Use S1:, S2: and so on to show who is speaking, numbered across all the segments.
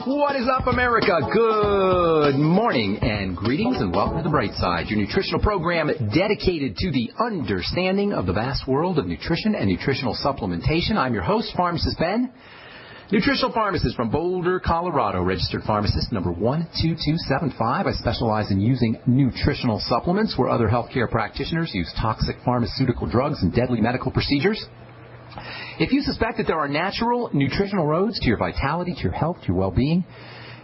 S1: What is up, America? Good morning and greetings and welcome to The Bright Side, your nutritional program dedicated to the understanding of the vast world of nutrition and nutritional supplementation. I'm your host, Pharmacist Ben, nutritional pharmacist from Boulder, Colorado, registered pharmacist number 12275. I specialize in using nutritional supplements where other healthcare practitioners use toxic pharmaceutical drugs and deadly medical procedures. If you suspect that there are natural nutritional roads to your vitality, to your health, to your well-being,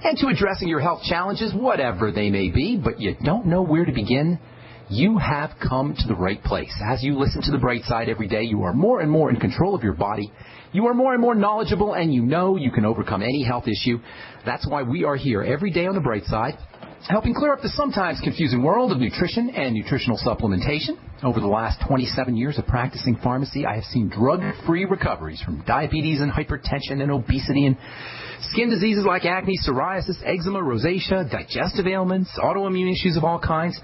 S1: and to addressing your health challenges, whatever they may be, but you don't know where to begin, you have come to the right place. As you listen to The Bright Side every day, you are more and more in control of your body. You are more and more knowledgeable, and you know you can overcome any health issue. That's why we are here every day on The Bright Side, helping clear up the sometimes confusing world of nutrition and nutritional supplementation. Over the last 27 years of practicing pharmacy, I have seen drug-free recoveries from diabetes and hypertension and obesity and skin diseases like acne, psoriasis, eczema, rosacea, digestive ailments, autoimmune issues of all kinds.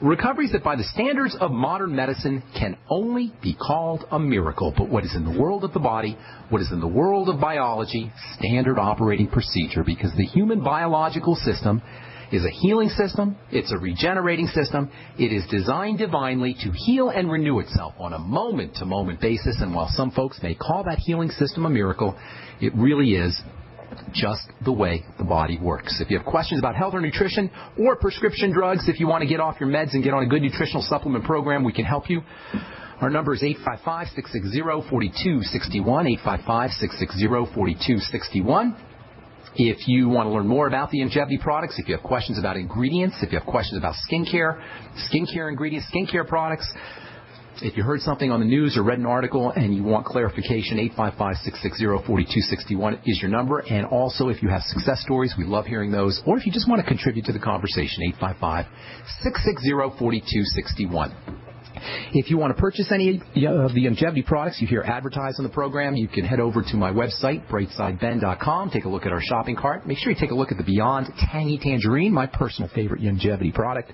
S1: Recoveries that by the standards of modern medicine can only be called a miracle. But what is in the world of the body, what is in the world of biology, standard operating procedure, because the human biological system is a healing system, it's a regenerating system, it is designed divinely to heal and renew itself on a moment-to-moment basis, and while some folks may call that healing system a miracle, it really is just the way the body works. If you have questions about health or nutrition or prescription drugs, if you want to get off your meds and get on a good nutritional supplement program, we can help you. Our number is 855-660-4261, 855-660-4261. If you want to learn more about the longevity products, if you have questions about ingredients, if you have questions about skincare ingredients, skincare products, if you heard something on the news or read an article and you want clarification, 855-660-4261 is your number. And also, if you have success stories, we love hearing those. Or if you just want to contribute to the conversation, 855-660-4261. If you want to purchase any of the longevity products you hear advertised on the program, you can head over to my website, brightsideben.com. Take a look at our shopping cart. Make sure you take a look at the Beyond Tangy Tangerine, my personal favorite longevity product.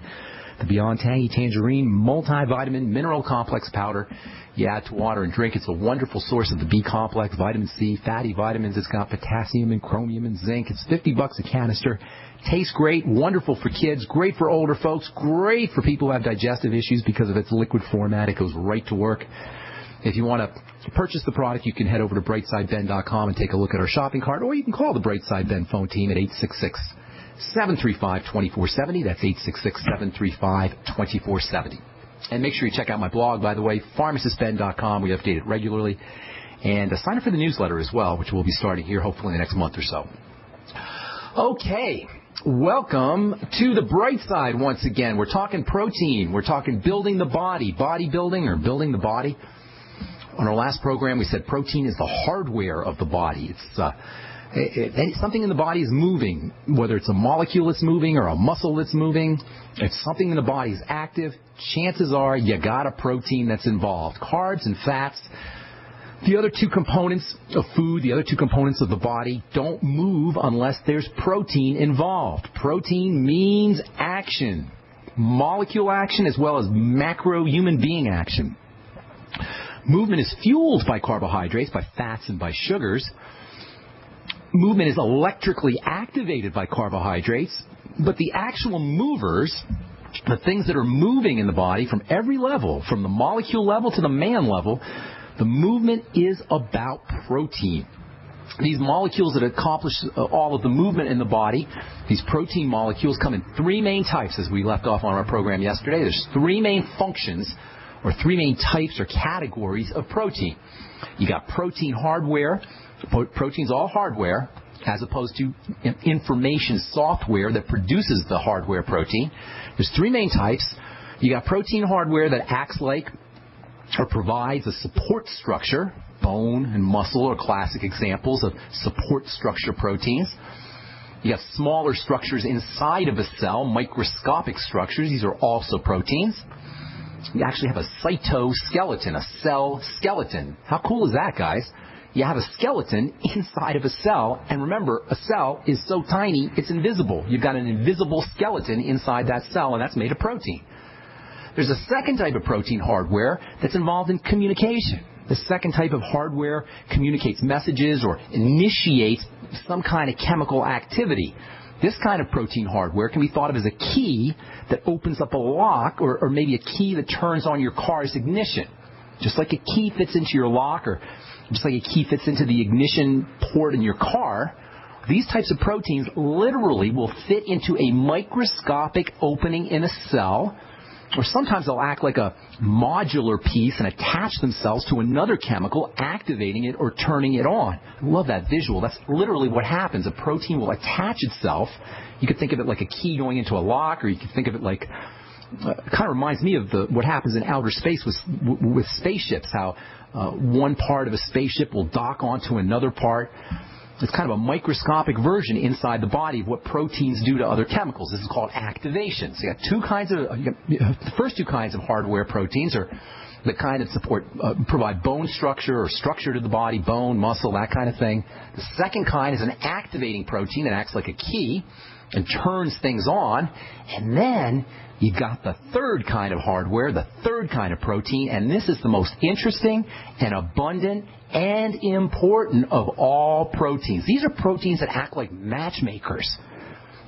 S1: The Beyond Tangy Tangerine multivitamin mineral complex powder. You add to water and drink. It's a wonderful source of the B complex, vitamin C, fatty vitamins. It's got potassium and chromium and zinc. It's $50 a canister. Tastes great, wonderful for kids, great for older folks, great for people who have digestive issues because of its liquid format. It goes right to work. If you want to purchase the product, you can head over to brightsideben.com and take a look at our shopping cart, or you can call the Brightside Ben phone team at 866-735-2470. That's 866-735-2470. And make sure you check out my blog, by the way, pharmacistben.com. We update it regularly. And sign up for the newsletter as well, which will be starting here hopefully in the next month or so. Okay. Welcome to The Bright Side once again. We're talking protein. We're talking building the body, bodybuilding or building the body. On our last program, we said protein is the hardware of the body. It's something in the body is moving, whether it's a molecule that's moving or a muscle that's moving. If something in the body is active, chances are you got a protein that's involved. Carbs and fats. The other two components of food, the other two components of the body don't move unless there's protein involved. Protein means action, molecule action as well as macro human being action. Movement is fueled by carbohydrates, by fats, and by sugars. Movement is electrically activated by carbohydrates, but the actual movers, the things that are moving in the body from every level, from the molecule level to the man level, the movement is about protein. These molecules that accomplish all of the movement in the body, these protein molecules come in three main types, as we left off on our program yesterday. There's three main functions, or three main types or categories of protein. You got protein hardware. Protein's all hardware, as opposed to information software that produces the hardware protein. There's three main types. You got protein hardware that acts like or provides a support structure. Bone and muscle are classic examples of support structure proteins. You have smaller structures inside of a cell, microscopic structures. These are also proteins. You actually have a cytoskeleton, a cell skeleton. How cool is that, guys? You have a skeleton inside of a cell, and remember, a cell is so tiny, it's invisible. You've got an invisible skeleton inside that cell, and that's made of protein. There's a second type of protein hardware that's involved in communication. The second type of hardware communicates messages or initiates some kind of chemical activity. This kind of protein hardware can be thought of as a key that opens up a lock, or maybe a key that turns on your car's ignition. Just like a key fits into your lock, or just like a key fits into the ignition port in your car, these types of proteins literally will fit into a microscopic opening in a cell, or sometimes they'll act like a modular piece and attach themselves to another chemical, activating it or turning it on. I love that visual. That's literally what happens. A protein will attach itself. You could think of it like a key going into a lock, or you could think of it like, it kind of reminds me of what happens in outer space with spaceships, how one part of a spaceship will dock onto another part. It's kind of a microscopic version inside the body of what proteins do to other chemicals. This is called activation. So you got the first two kinds of hardware proteins are the kind that provide bone structure or structure to the body, bone, muscle, that kind of thing. The second kind is an activating protein that acts like a key and turns things on. And then you got the third kind of hardware, the third kind of protein, and this is the most interesting and abundant and important of all proteins. These are proteins that act like matchmakers.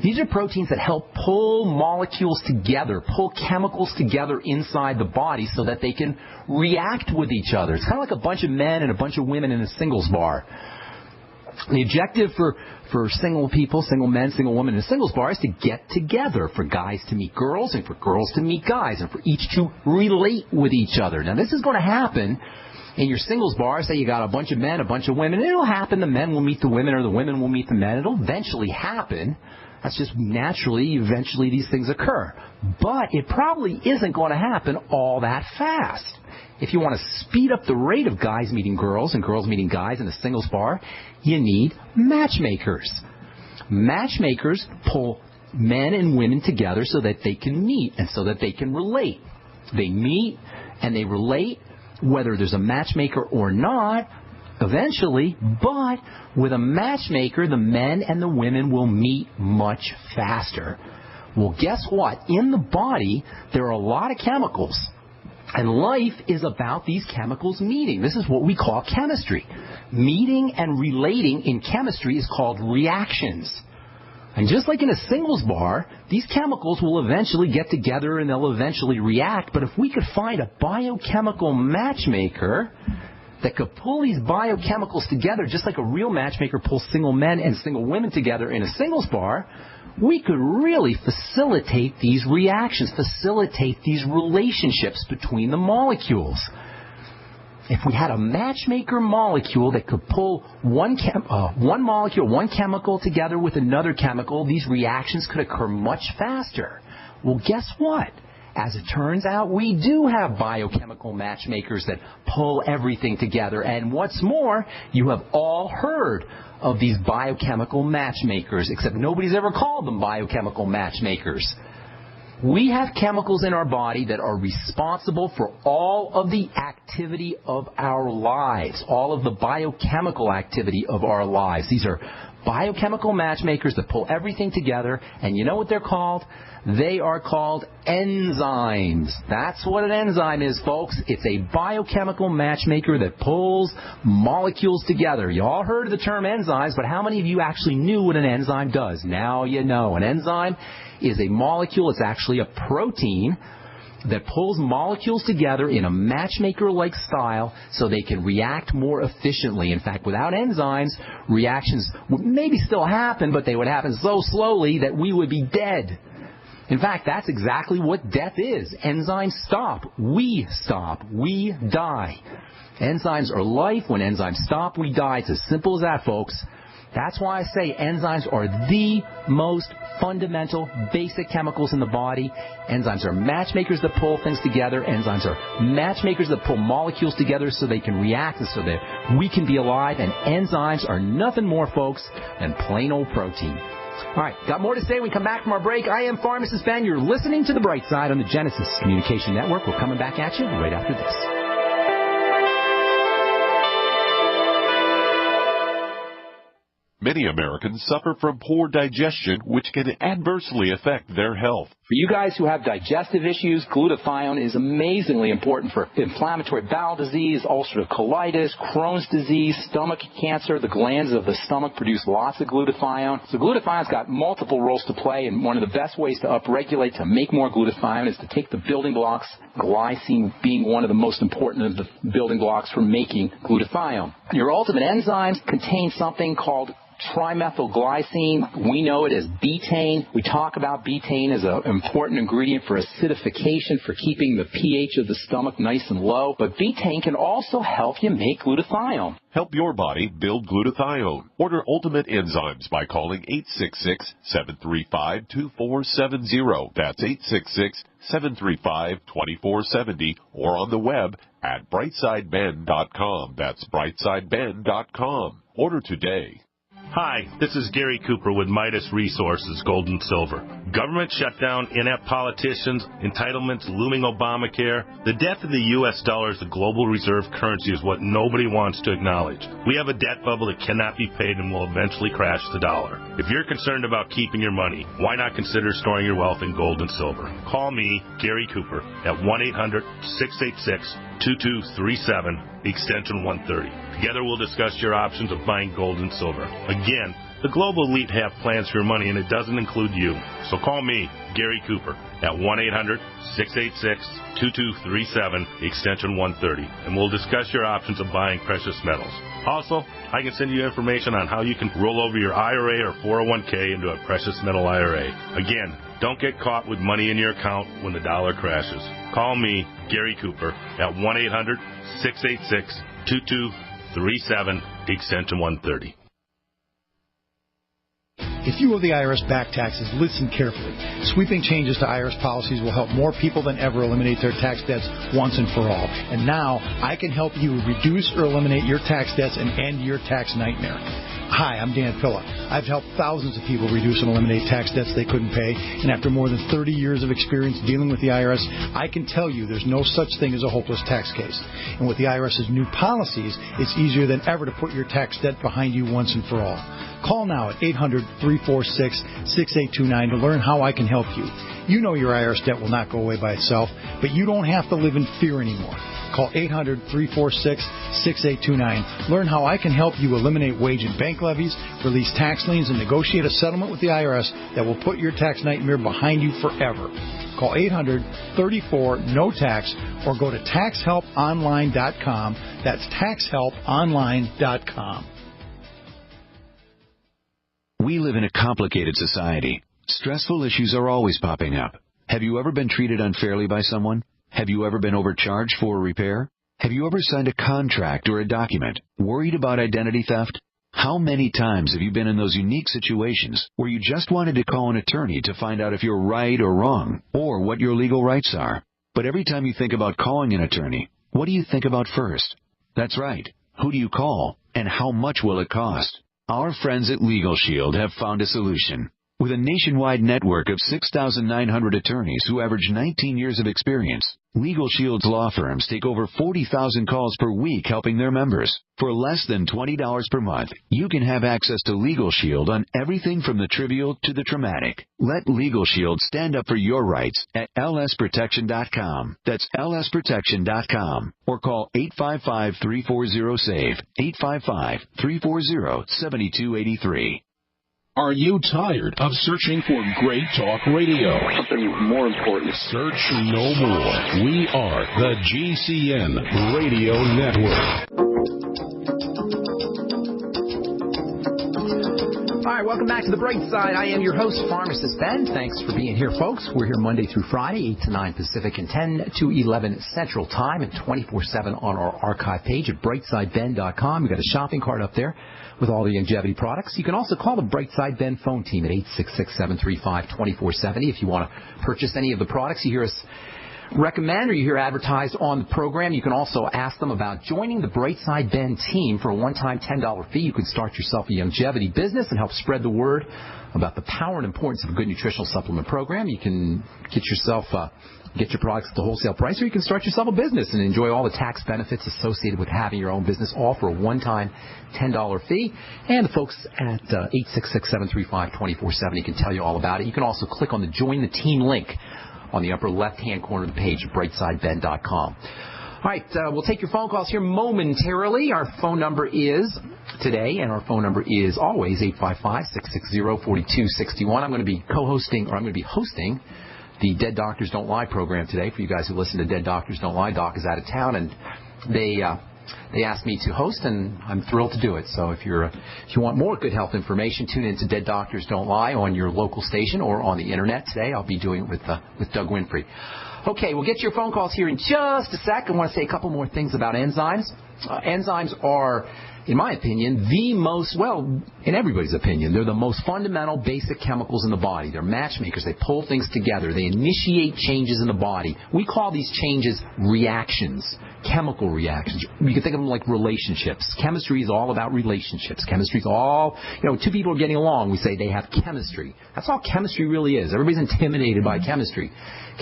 S1: These are proteins that help pull molecules together, pull chemicals together inside the body so that they can react with each other. It's kind of like a bunch of men and a bunch of women in a singles bar. The objective for single people, single men, single women in a singles bar is to get together, for guys to meet girls and for girls to meet guys, and for each to relate with each other. Now, this is going to happen in your singles bar. Say you got a bunch of men, a bunch of women. It'll happen. The men will meet the women, or the women will meet the men. It'll eventually happen. That's just naturally, eventually these things occur. But it probably isn't going to happen all that fast. If you want to speed up the rate of guys meeting girls and girls meeting guys in a singles bar, you need matchmakers. Matchmakers pull men and women together so that they can meet and so that they can relate. They meet and they relate whether there's a matchmaker or not eventually, but with a matchmaker, the men and the women will meet much faster. Well, guess what? In the body, there are a lot of chemicals. And life is about these chemicals meeting. This is what we call chemistry. Meeting and relating in chemistry is called reactions. And just like in a singles bar, these chemicals will eventually get together and they'll eventually react. But if we could find a biochemical matchmaker that could pull these biochemicals together, just like a real matchmaker pulls single men and single women together in a singles bar, we could really facilitate these reactions, facilitate these relationships between the molecules. If we had a matchmaker molecule that could pull one molecule, one chemical together with another chemical, these reactions could occur much faster. Well, guess what? As it turns out, we do have biochemical matchmakers that pull everything together. And what's more, you have all heard of these biochemical matchmakers, except nobody's ever called them biochemical matchmakers. We have chemicals in our body that are responsible for all of the activity of our lives, all of the biochemical activity of our lives. These are biochemical matchmakers that pull everything together, and you know what they're called? They are called enzymes. That's what an enzyme is, folks. It's a biochemical matchmaker that pulls molecules together. You all heard of the term enzymes, but how many of you actually knew what an enzyme does? Now you know. An enzyme is a molecule. It's actually a protein that pulls molecules together in a matchmaker-like style so they can react more efficiently. In fact, without enzymes, reactions would maybe still happen, but they would happen so slowly that we would be dead. In fact, that's exactly what death is. Enzymes stop. We stop. We die. Enzymes are life. When enzymes stop, we die. It's as simple as that, folks. That's why I say enzymes are the most fundamental, basic chemicals in the body. Enzymes are matchmakers that pull things together. Enzymes are matchmakers that pull molecules together so they can react and so that we can be alive. And enzymes are nothing more, folks, than plain old protein. All right, got more to say when we come back from our break. I am Pharmacist Ben. You're listening to The Bright Side on the Genesis Communication Network. We're coming back at you right after this.
S2: Many Americans suffer from poor digestion, which can adversely affect their health.
S1: For you guys who have digestive issues, glutathione is amazingly important for inflammatory bowel disease, ulcerative colitis, Crohn's disease, stomach cancer. The glands of the stomach produce lots of glutathione. So glutathione's got multiple roles to play, and one of the best ways to upregulate, to make more glutathione, is to take the building blocks, glycine being one of the most important of the building blocks for making glutathione. Your ultimate enzymes contain something called trimethylglycine. We know it as betaine. We talk about betaine as an important ingredient for acidification, for keeping the pH of the stomach nice and low. But betaine can also help you make glutathione.
S2: Help your body build glutathione. Order Ultimate Enzymes by calling 866-735-2470. That's 866-735-2470, or on the web at brightsideben.com. That's brightsideben.com. Order today.
S3: Hi, this is Gary Cooper with Midas Resources, Gold and Silver. Government shutdown, inept politicians, entitlements, looming Obamacare. The death of the U.S. dollar as the global reserve currency is what nobody wants to acknowledge. We have a debt bubble that cannot be paid and will eventually crash the dollar. If you're concerned about keeping your money, why not consider storing your wealth in gold and silver? Call me, Gary Cooper, at 1-800-686-2237, extension 130. Together we'll discuss your options of buying gold and silver. Again, the global elite have plans for your money, and it doesn't include you. So call me, Gary Cooper, at 1-800-686-2237, extension 130, and we'll discuss your options of buying precious metals. Also, I can send you information on how you can roll over your IRA or 401k into a precious metal IRA. Again, don't get caught with money in your account when the dollar crashes. Call me, Gary Cooper, at 1-800-686-2237, extension 130.
S4: If you owe the IRS back taxes, listen carefully. Sweeping changes to IRS policies will help more people than ever eliminate their tax debts once and for all. And now, I can help you reduce or eliminate your tax debts and end your tax nightmare. Hi, I'm Dan Pilla. I've helped thousands of people reduce and eliminate tax debts they couldn't pay, and after more than 30 years of experience dealing with the IRS, I can tell you there's no such thing as a hopeless tax case. And with the IRS's new policies, it's easier than ever to put your tax debt behind you once and for all. Call now at 800-346-6829 to learn how I can help you. You know your IRS debt will not go away by itself, but you don't have to live in fear anymore. Call 800-346-6829. Learn how I can help you eliminate wage and bank levies, release tax liens, and negotiate a settlement with the IRS that will put your tax nightmare behind you forever. Call 800-34-NO-TAX or go to taxhelponline.com. That's taxhelponline.com.
S5: We live in a complicated society. Stressful issues are always popping up. Have you ever been treated unfairly by someone? Have you ever been overcharged for a repair? Have you ever signed a contract or a document worried about identity theft? How many times have you been in those unique situations where you just wanted to call an attorney to find out if you're right or wrong, or what your legal rights are? But every time you think about calling an attorney, what do you think about first? That's right. Who do you call, and how much will it cost? Our friends at Legal Shield have found a solution. With a nationwide network of 6,900 attorneys who average 19 years of experience, Legal Shield's law firms take over 40,000 calls per week helping their members. For less than $20 per month, you can have access to Legal Shield on everything from the trivial to the traumatic. Let Legal Shield stand up for your rights at lsprotection.com. That's lsprotection.com. Or call 855-340-SAVE, 855-340-7283.
S6: Are you tired of searching for great talk radio?
S7: Something more important.
S6: Search no more. We are the GCN Radio Network.
S1: All right, welcome back to The Bright Side. I am your host, Pharmacist Ben. Thanks for being here, folks. We're here Monday through Friday, 8 to 9 Pacific and 10 to 11 Central Time, and 24/7 on our archive page at brightsideben.com. We've got a shopping cart up there with all the longevity products. You can also call the Brightside Ben phone team at 866-735-2470 if you want to purchase any of the products. You hear us recommend or you hear advertised on the program, you can also ask them about joining the Brightside Ben team for a one-time $10 fee. You can start yourself a longevity business and help spread the word about the power and importance of a good nutritional supplement program. You can get your products at the wholesale price, or you can start yourself a business and enjoy all the tax benefits associated with having your own business, all for a one-time $10 fee. And the folks at 866-735-2470 can tell you all about it. You can also click on the Join the Team link on the upper left-hand corner of the page at brightsideben.com. All right, we'll take your phone calls here momentarily. Our phone number is today, and our phone number is always 855-660-4261. I'm going to be hosting the Dead Doctors Don't Lie program today. For you guys who listen to Dead Doctors Don't Lie, Doc is out of town, and they asked me to host, and I'm thrilled to do it. So if you want more good health information, tune in to Dead Doctors Don't Lie on your local station or on the internet today. I'll be doing it with Doug Winfrey. Okay, we'll get to your phone calls here in just a sec. I want to say a couple more things about enzymes. Enzymes are, in my opinion, in everybody's opinion, they're the most fundamental basic chemicals in the body. They're matchmakers. They pull things together. They initiate changes in the body. We call these changes reactions, chemical reactions. You can think of them like relationships. Chemistry is all about relationships. Chemistry is all, two people are getting along. We say they have chemistry. That's all chemistry really is. Everybody's intimidated by chemistry.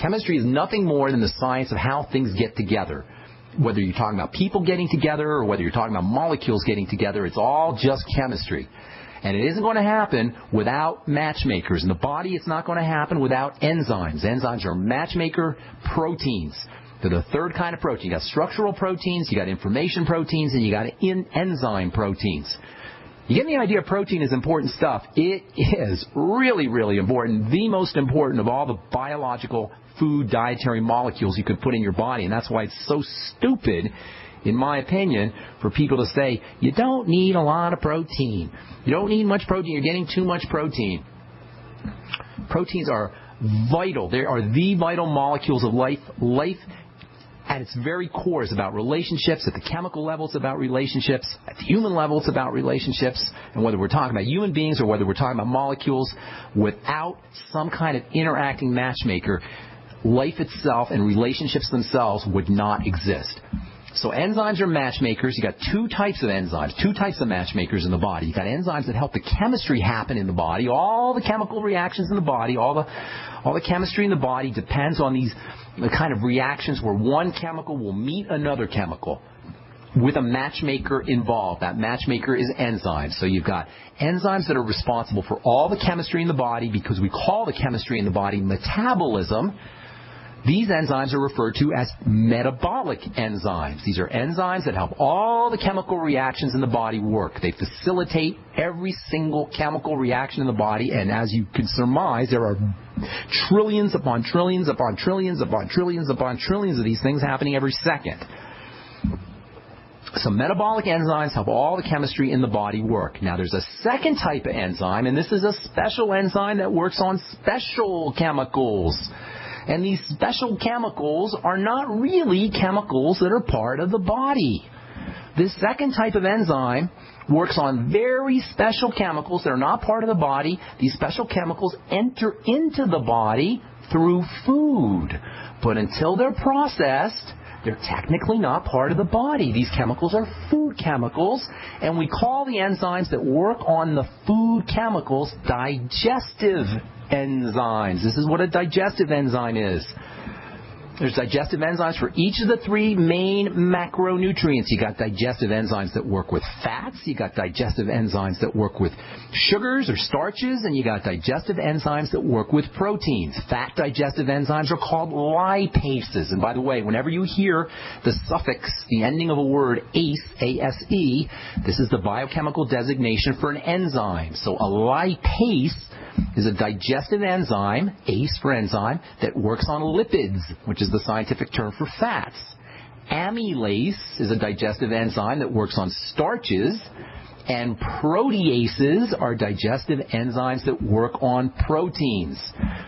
S1: Chemistry is nothing more than the science of how things get together. Whether you're talking about people getting together or whether you're talking about molecules getting together, it's all just chemistry. And it isn't going to happen without matchmakers. In the body, it's not going to happen without enzymes. Enzymes are matchmaker proteins. They're the third kind of protein. You got structural proteins, you got information proteins, and you got enzyme proteins. You get the idea protein is important stuff. It is really, really important. The most important of all the biological food dietary molecules you could put in your body. And that's why it's so stupid, in my opinion, for people to say, you don't need a lot of protein. You don't need much protein. You're getting too much protein. Proteins are vital. They are the vital molecules of life. Life at its very core is about relationships. At the chemical level, it's about relationships. At the human level, it's about relationships. And whether we're talking about human beings or whether we're talking about molecules, without some kind of interacting matchmaker, life itself and relationships themselves would not exist. So enzymes are matchmakers. You got two types of enzymes, two types of matchmakers in the body. You got enzymes that help the chemistry happen in the body. All the chemical reactions in the body, all the chemistry in the body depends on the kind of reactions where one chemical will meet another chemical with a matchmaker involved. That matchmaker is enzymes. So you've got enzymes that are responsible for all the chemistry in the body, because we call the chemistry in the body metabolism. These enzymes are referred to as metabolic enzymes. These are enzymes that help all the chemical reactions in the body work. They facilitate every single chemical reaction in the body, and as you can surmise, there are trillions upon trillions upon trillions upon trillions upon trillions of these things happening every second. So metabolic enzymes help all the chemistry in the body work. Now there's a second type of enzyme, and this is a special enzyme that works on special chemicals. And these special chemicals are not really chemicals that are part of the body. This second type of enzyme works on very special chemicals that are not part of the body. These special chemicals enter into the body through food. But until they're processed, they're technically not part of the body. These chemicals are food chemicals, and we call the enzymes that work on the food chemicals digestive enzymes. This is what a digestive enzyme is. There's digestive enzymes for each of the three main macronutrients. You got digestive enzymes that work with fats, you got digestive enzymes that work with sugars or starches, and you got digestive enzymes that work with proteins. Fat digestive enzymes are called lipases. And by the way, whenever you hear the suffix, the ending of a word, ACE, A-S-E, this is the biochemical designation for an enzyme. So a lipase is a digestive enzyme, ACE for enzyme, that works on lipids, which is the scientific term for fats. Amylase is a digestive enzyme that works on starches. And proteases are digestive enzymes that work on proteins.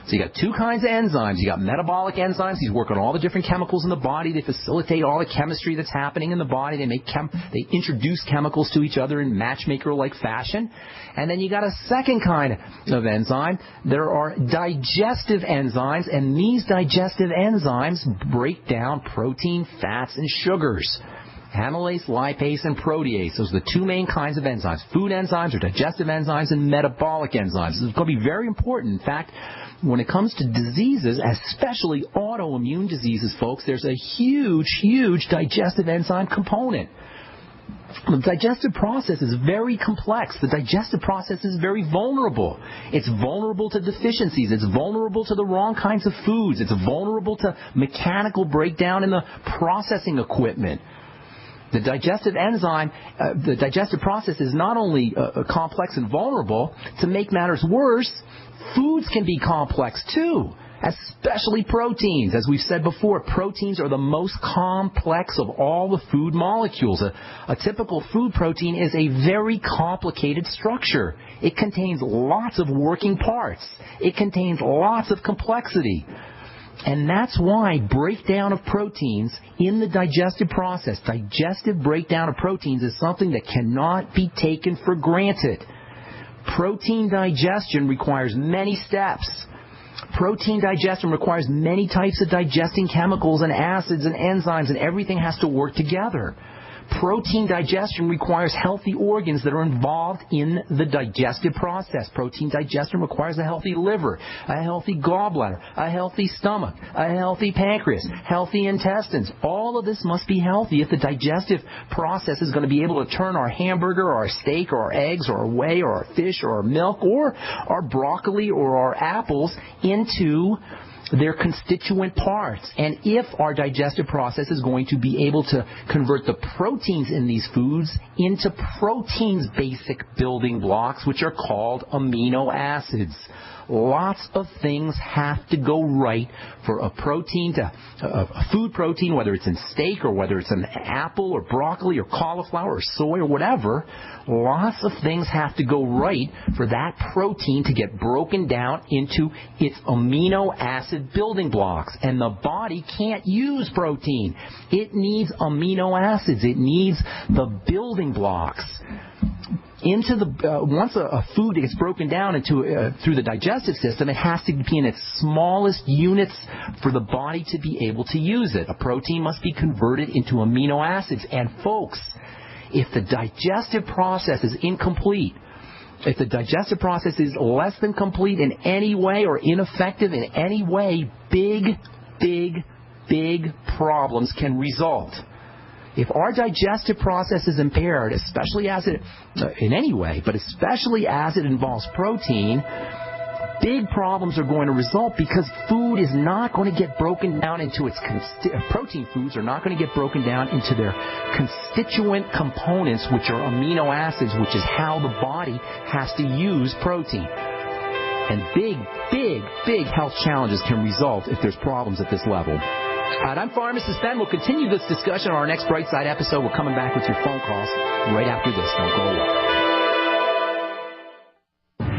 S1: So you got two kinds of enzymes. You got metabolic enzymes. These work on all the different chemicals in the body. They facilitate all the chemistry that's happening in the body. They introduce chemicals to each other in matchmaker-like fashion. And then you got a second kind of enzyme. There are digestive enzymes, and these digestive enzymes break down protein, fats, and sugars. Amylase, lipase, and protease. Those are the two main kinds of enzymes. Food enzymes or digestive enzymes and metabolic enzymes. This is going to be very important. In fact, when it comes to diseases, especially autoimmune diseases, folks, there's a huge digestive enzyme component. The digestive process is very complex. The digestive process is very vulnerable. It's vulnerable to deficiencies. It's vulnerable to the wrong kinds of foods. It's vulnerable to mechanical breakdown in the processing equipment. The digestive enzyme, the digestive process is not only complex and vulnerable. To make matters worse, foods can be complex too, especially proteins. As we've said before, proteins are the most complex of all the food molecules. A typical food protein is a very complicated structure. It contains lots of working parts. It contains lots of complexity. And that's why breakdown of proteins in the digestive process, digestive breakdown of proteins, is something that cannot be taken for granted. Protein digestion requires many steps. Protein digestion requires many types of digesting chemicals and acids and enzymes, and everything has to work together. Protein digestion requires healthy organs that are involved in the digestive process. Protein digestion requires a healthy liver, a healthy gallbladder, a healthy stomach, a healthy pancreas, healthy intestines. All of this must be healthy if the digestive process is going to be able to turn our hamburger or our steak or our eggs or our whey or our fish or our milk or our broccoli or our apples into their constituent parts. And if our digestive process is going to be able to convert the proteins in these foods into proteins' basic building blocks, which are called amino acids. Lots of things have to go right for a protein a food protein, whether it's in steak or whether it's an apple or broccoli or cauliflower or soy or whatever. Lots of things have to go right for that protein to get broken down into its amino acid building blocks. And the body can't use protein. It needs amino acids. It needs the building blocks. Once a food gets broken down into through the digestive system, it has to be in its smallest units for the body to be able to use it. A protein must be converted into amino acids. And folks, if the digestive process is incomplete, if the digestive process is less than complete in any way or ineffective in any way, big problems can result. If our digestive process is impaired, especially as it, in any way, but especially as it involves protein, big problems are going to result because food is not going to get broken down into its protein foods are not going to get broken down into their constituent components, which are amino acids, which is how the body has to use protein. And big health challenges can result if there's problems at this level. All right, I'm Pharmacist Ben. We'll continue this discussion on our next Bright Side episode. We're coming back with your phone calls right after this. Don't go away.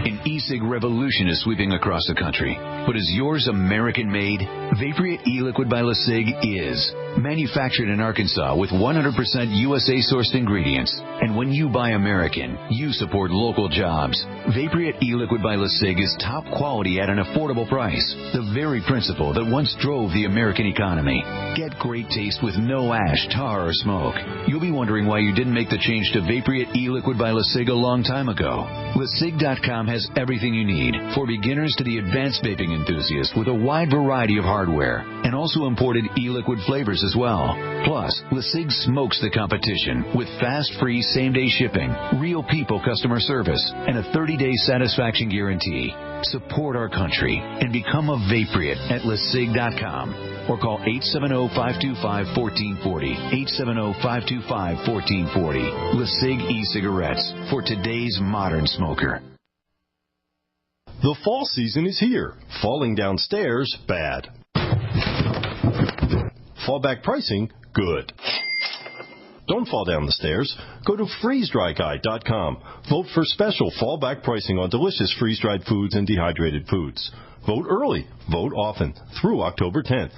S5: An e-cig revolution is sweeping across the country. But is yours American-made? Vaporate e-liquid by LeSig is. Manufactured in Arkansas with 100% USA-sourced ingredients. And when you buy American, you support local jobs. Vaporate e-liquid by LeSig is top quality at an affordable price. The very principle that once drove the American economy. Get great taste with no ash, tar, or smoke. You'll be wondering why you didn't make the change to Vaporate e-liquid by LeSig a long time ago. LeSig.com has everything you need, for beginners to the advanced vaping enthusiast, with a wide variety of hardware, and also imported e-liquid flavors as well. Plus, LeSig smokes the competition with fast, free, same-day shipping, real people customer service, and a 30-day satisfaction guarantee. Support our country and become a Vaporate at LeSig.com. Or call 870-525-1440. 870-525-1440. LeSig e-cigarettes for today's modern smoker.
S7: The fall season is here. Falling downstairs, bad. Fallback pricing, good. Don't fall down the stairs. Go to freezedryguy.com. Vote for special fallback pricing on delicious freeze-dried foods and dehydrated foods. Vote early. Vote often. Through October 10th.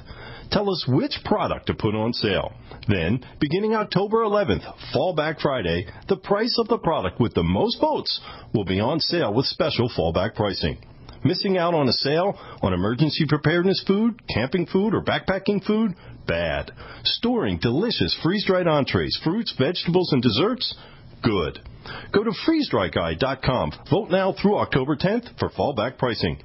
S7: Tell us which product to put on sale. Then, beginning October 11th, Fallback Friday, the price of the product with the most votes will be on sale with special fallback pricing. Missing out on a sale on emergency preparedness food, camping food, or backpacking food? Bad. Storing delicious freeze-dried entrees, fruits, vegetables, and desserts? Good. Go to freezedryguy.com. Vote now through October 10th for fallback pricing.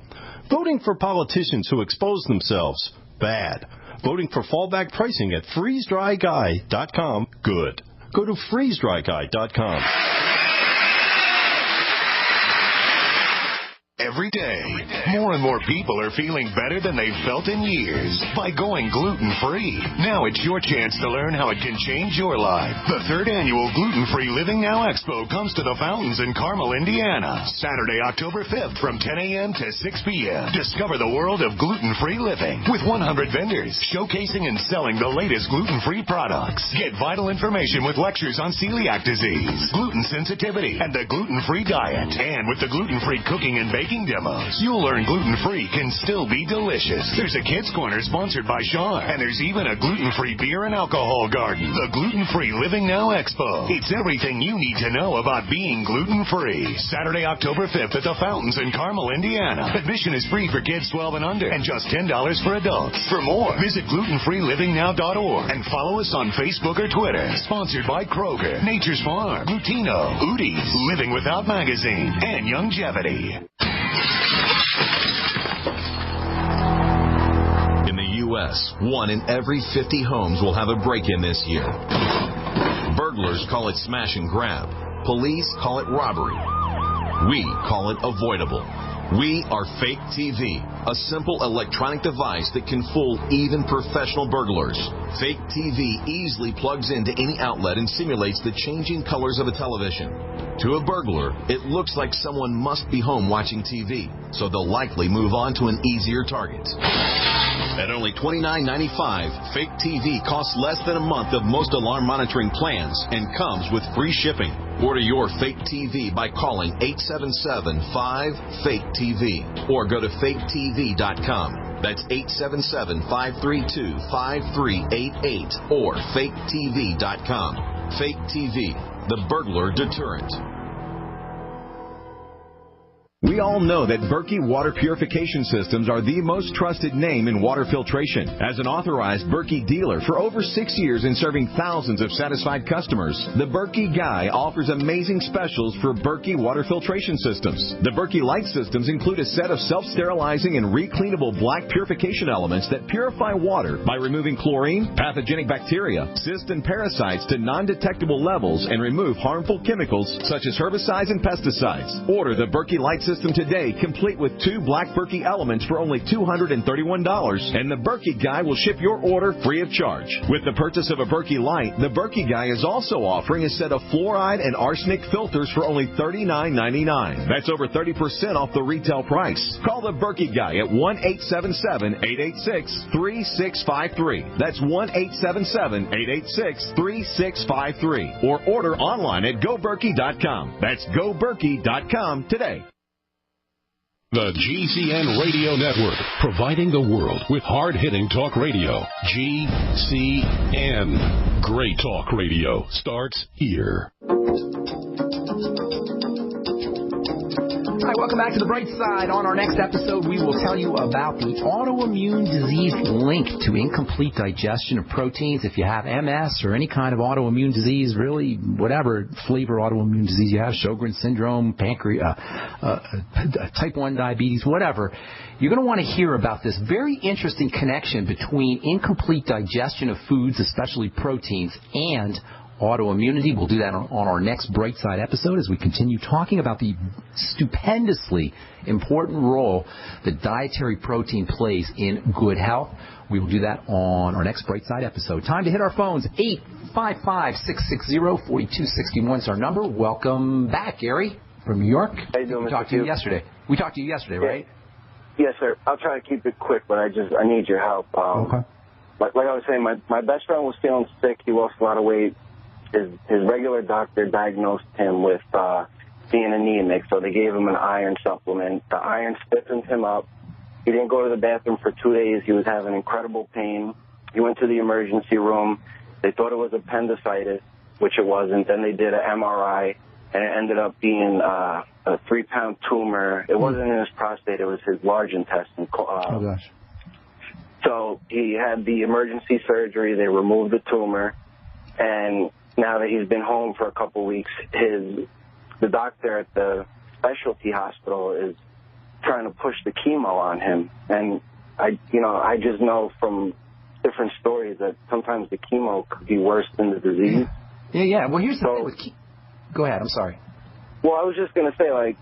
S7: Voting for politicians who expose themselves? Bad. Voting for fallback pricing at freezedryguy.com? Good. Go to freezedryguy.com.
S8: Every day, more and more people are feeling better than they've felt in years by going gluten-free. Now it's your chance to learn how it can change your life. The 3rd annual Gluten-Free Living Now Expo comes to the Fountains in Carmel, Indiana, Saturday, October 5th from 10 a.m. to 6 p.m. Discover the world of gluten-free living with 100 vendors showcasing and selling the latest gluten-free products. Get vital information with lectures on celiac disease, gluten sensitivity, and the gluten-free diet. And with the gluten-free cooking and baking demos, you'll learn gluten-free can still be delicious. There's a kids' corner sponsored by Sean, and there's even a gluten-free beer and alcohol garden. The Gluten-Free Living Now Expo. It's everything you need to know about being gluten-free. Saturday, October 5th at the Fountains in Carmel, Indiana. Admission is free for kids 12 and under, and just $10 for adults. For more, visit glutenfreelivingnow.org and follow us on Facebook or Twitter. Sponsored by Kroger, Nature's Farm, Glutino, Udi's, Living Without Magazine, and Longevity.
S9: In the U.S., 1 in every 50 homes will have a break-in this year. Burglars call it smash and grab. Police call it robbery. We call it avoidable. We are Fake TV, a simple electronic device that can fool even professional burglars. Fake TV easily plugs into any outlet and simulates the changing colors of a television. To a burglar, it looks like someone must be home watching TV, so they'll likely move on to an easier target. At only $29.95, Fake TV costs less than a month of most alarm monitoring plans and comes with free shipping. Order your Fake TV by calling 877-5-FAKE-TV or go to faketv.com. That's 877-532-5388 or faketv.com. Fake TV, the burglar deterrent. We all know that Berkey Water Purification Systems are the most trusted name in water filtration. As an authorized Berkey dealer for over 6 years and serving thousands of satisfied customers, the Berkey Guy offers amazing specials for Berkey Water Filtration Systems. The Berkey Light Systems include a set of self-sterilizing and recleanable black purification elements that purify water by removing chlorine, pathogenic bacteria, cysts, and parasites to non-detectable levels and remove harmful chemicals such as herbicides and pesticides. Order the Berkey Light System today, complete with 2 black Berkey elements for only $231, and the Berkey Guy will ship your order free of charge. With the purchase of a Berkey Light, the Berkey Guy is also offering a set of fluoride and arsenic filters for only $39.99. That's over 30% off the retail price. Call the Berkey Guy at 1-877-886-3653. That's 1-877-886-3653. Or order online at goberkey.com. That's goberkey.com today.
S6: The GCN Radio Network, providing the world with hard-hitting talk radio. GCN. Great talk radio starts here.
S1: Hi, welcome back to The Bright Side. On our next episode, we will tell you about the autoimmune disease link to incomplete digestion of proteins. If you have MS or any kind of autoimmune disease, really whatever flavor autoimmune disease you have, Sjogren's syndrome, type 1 diabetes, whatever, you're going to want to hear about this very interesting connection between incomplete digestion of foods, especially proteins, and autoimmunity. We'll do that on our next Bright Side episode as we continue talking about the stupendously important role that dietary protein plays in good health. We will do that on our next Bright Side episode. Time to hit our phones. 855-660-4261 is our number. Welcome back, Gary, from New York.
S10: How you doing,
S1: We talked to you yesterday. We talked to you yesterday, right?
S10: Yes, sir. I'll try to keep it quick, but I need your help.
S1: Okay.
S10: Like I was saying, my best friend was feeling sick. He lost a lot of weight. his regular doctor diagnosed him with being anemic, so they gave him an iron supplement. The iron stiffened him up. He didn't go to the bathroom for 2 days. He was having incredible pain. He went to the emergency room. They thought it was appendicitis, which it wasn't. Then they did an MRI, and it ended up being a 3-pound tumor. It wasn't in his prostate. It was his large intestine.
S1: Oh, gosh.
S10: So he had the emergency surgery. They removed the tumor. And now that he's been home for a couple weeks, the doctor at the specialty hospital is trying to push the chemo on him. And I just know from different stories that sometimes the chemo could be worse than the disease.
S1: Yeah. Well, here's the thing with Go ahead. I'm sorry.
S10: Well, I was just going to say,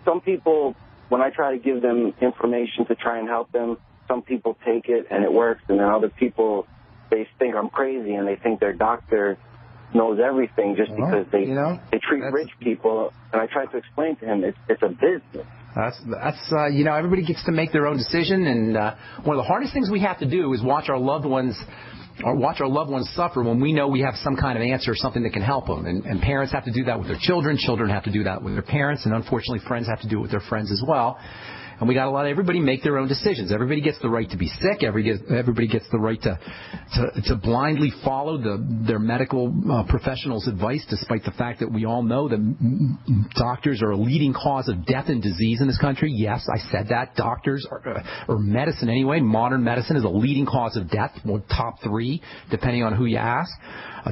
S10: some people, when I try to give them information to try and help them, some people take it and it works, and then other people, they think I'm crazy and they think their doctor knows everything just because they treat rich people. And I try to explain to him it's a business.
S1: That's everybody gets to make their own decision, and one of the hardest things we have to do is watch our loved ones suffer when we know we have some kind of answer, something that can help them. And parents have to do that with their children. Children have to do that with their parents, and unfortunately, friends have to do it with their friends as well. And we got to let everybody make their own decisions. Everybody gets the right to be sick. Everybody gets the right to blindly follow their medical professionals' advice, despite the fact that we all know that doctors are a leading cause of death and disease in this country. Yes, I said that. Doctors or medicine anyway, modern medicine is a leading cause of death, top 3, depending on who you ask.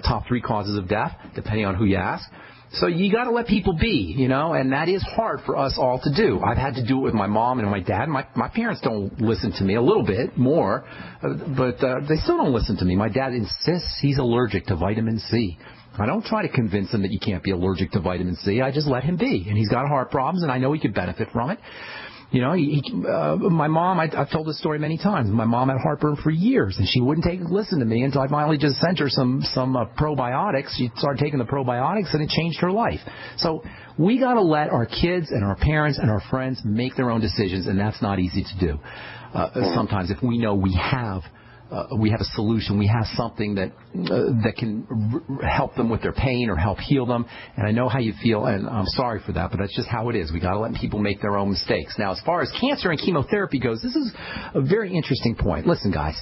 S1: Top 3 causes of death, depending on who you ask. So you got to let people be, and that is hard for us all to do. I've had to do it with my mom and my dad. My parents don't listen to me, a little bit more, but they still don't listen to me. My dad insists he's allergic to vitamin C. I don't try to convince him that you can't be allergic to vitamin C. I just let him be, and he's got heart problems, and I know he could benefit from it. My mom, I've told this story many times. My mom had heartburn for years, and she wouldn't listen to me until I finally just sent her some probiotics. She started taking the probiotics, and it changed her life. So we got to let our kids and our parents and our friends make their own decisions, and that's not easy to do. Sometimes if we know we have a solution, we have something that can help them with their pain or help heal them. And I know how you feel, and I'm sorry for that, but that's just how it is. We got to let people make their own mistakes. Now, as far as cancer and chemotherapy goes, this is a very interesting point. Listen, guys.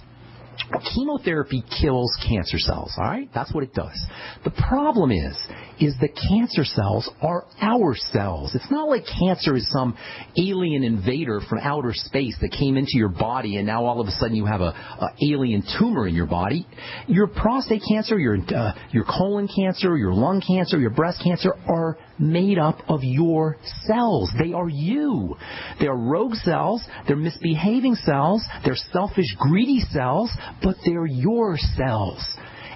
S1: Chemotherapy kills cancer cells, all right? That's what it does. The problem is the cancer cells are our cells. It's not like cancer is some alien invader from outer space that came into your body and now all of a sudden you have a alien tumor in your body. Your prostate cancer, your colon cancer, your lung cancer, your breast cancer are made up of your cells. They are you. They are rogue cells. They're misbehaving cells. They're selfish, greedy cells, but they're your cells.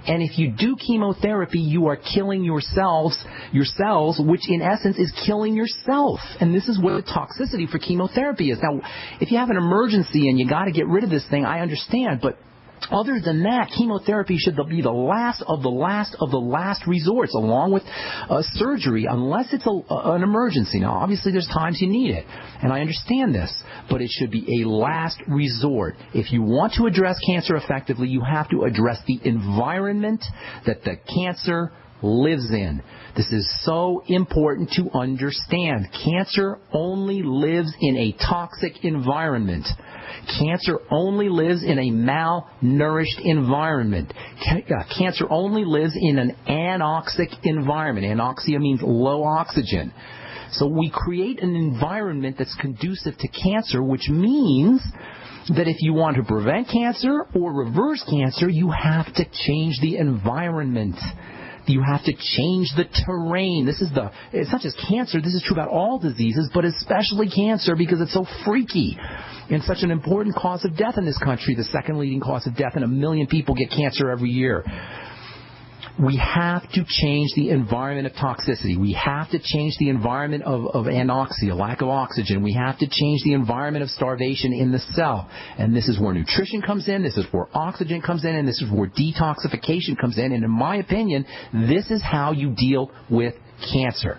S1: And if you do chemotherapy, you are killing your cells, which in essence is killing yourself. And this is what the toxicity for chemotherapy is. Now, if you have an emergency and you got to get rid of this thing, I understand, but other than that, chemotherapy should be the last of the last resorts, along with surgery, unless it's an emergency. Now, obviously, there's times you need it, and I understand this, but it should be a last resort. If you want to address cancer effectively, you have to address the environment that the cancer lives in. This is so important to understand. Cancer only lives in a toxic environment. Cancer only lives in a malnourished environment. Cancer only lives in an anoxic environment. Anoxia means low oxygen. So we create an environment that's conducive to cancer, which means that if you want to prevent cancer or reverse cancer, you have to change the environment. You have to change the terrain. It's not just cancer. This is true about all diseases, but especially cancer because it's so freaky and such an important cause of death in this country, the second leading cause of death, and 1 million people get cancer every year. We have to change the environment of toxicity. We have to change the environment of anoxia, lack of oxygen. We have to change the environment of starvation in the cell. And this is where nutrition comes in. This is where oxygen comes in. And this is where detoxification comes in. And in my opinion, this is how you deal with cancer.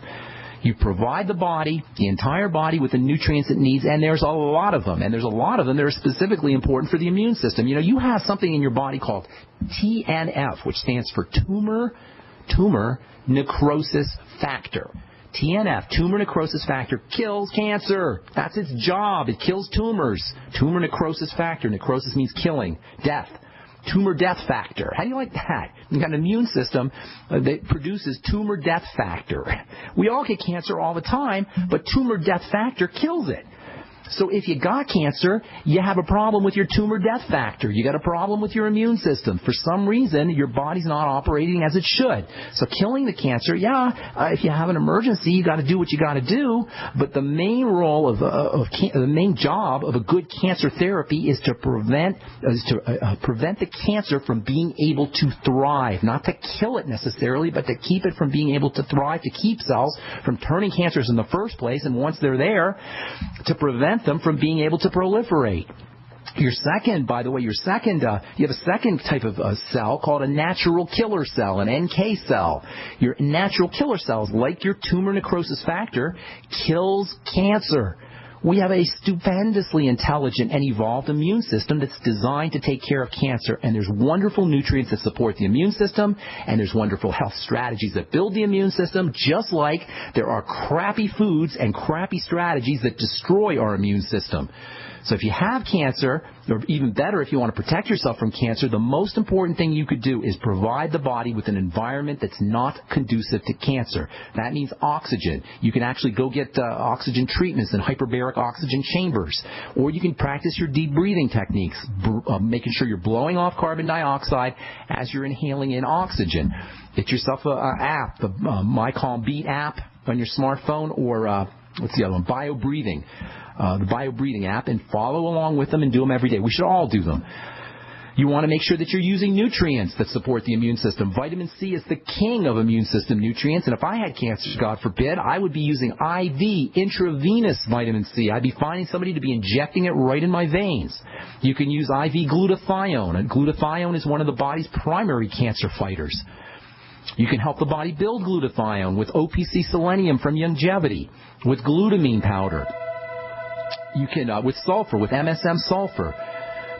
S1: You provide the body, the entire body, with the nutrients it needs, and there's a lot of them. And there's a lot of them that are specifically important for the immune system. You know, you have something in your body called TNF, which stands for tumor necrosis factor. TNF, tumor necrosis factor, kills cancer. That's its job. It kills tumors. Tumor necrosis factor. Necrosis means killing, death. Tumor death factor. How do you like that? You've got an immune system that produces tumor death factor. We all get cancer all the time, but tumor death factor kills it. So if you got cancer, you have a problem with your tumor death factor. You got a problem with your immune system. For some reason, your body's not operating as it should. So killing the cancer, if you have an emergency, you got to do what you got to do. But the main role the main job of a good cancer therapy is to prevent the cancer from being able to thrive, not to kill it necessarily, but to keep it from being able to thrive, to keep cells from turning cancers in the first place, and once they're there, to prevent them from being able to proliferate. You have a second type of cell called a natural killer cell, an NK cell. Your natural killer cells, like your tumor necrosis factor, kills cancer. We have a stupendously intelligent and evolved immune system that's designed to take care of cancer. And there's wonderful nutrients that support the immune system, and there's wonderful health strategies that build the immune system, just like there are crappy foods and crappy strategies that destroy our immune system. So if you have cancer, or even better, if you want to protect yourself from cancer, the most important thing you could do is provide the body with an environment that's not conducive to cancer. That means oxygen. You can actually go get oxygen treatments in hyperbaric oxygen chambers. Or you can practice your deep breathing techniques, making sure you're blowing off carbon dioxide as you're inhaling in oxygen. Get yourself an app, the My Calm Beat app on your smartphone, or what's the other one? BioBreathing. The BioBreathing app, and follow along with them and do them every day. We should all do them. You want to make sure that you're using nutrients that support the immune system. Vitamin C is the king of immune system nutrients, and if I had cancer, God forbid, I would be using IV, intravenous vitamin C. I'd be finding somebody to be injecting it right in my veins. You can use IV glutathione, and glutathione is one of the body's primary cancer fighters. You can help the body build glutathione with OPC selenium from Longevity, with glutamine powder. You can, with sulfur, with MSM sulfur.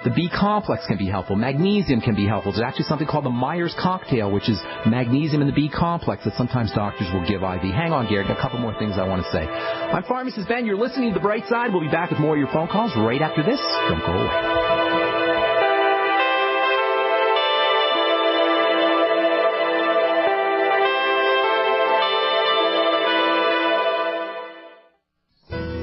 S1: The B complex can be helpful. Magnesium can be helpful. There's actually something called the Myers cocktail, which is magnesium and the B complex that sometimes doctors will give IV. Hang on, Gary. Got a couple more things I want to say. I'm Pharmacist Ben. You're listening to The Bright Side. We'll be back with more of your phone calls right after this. Don't go away.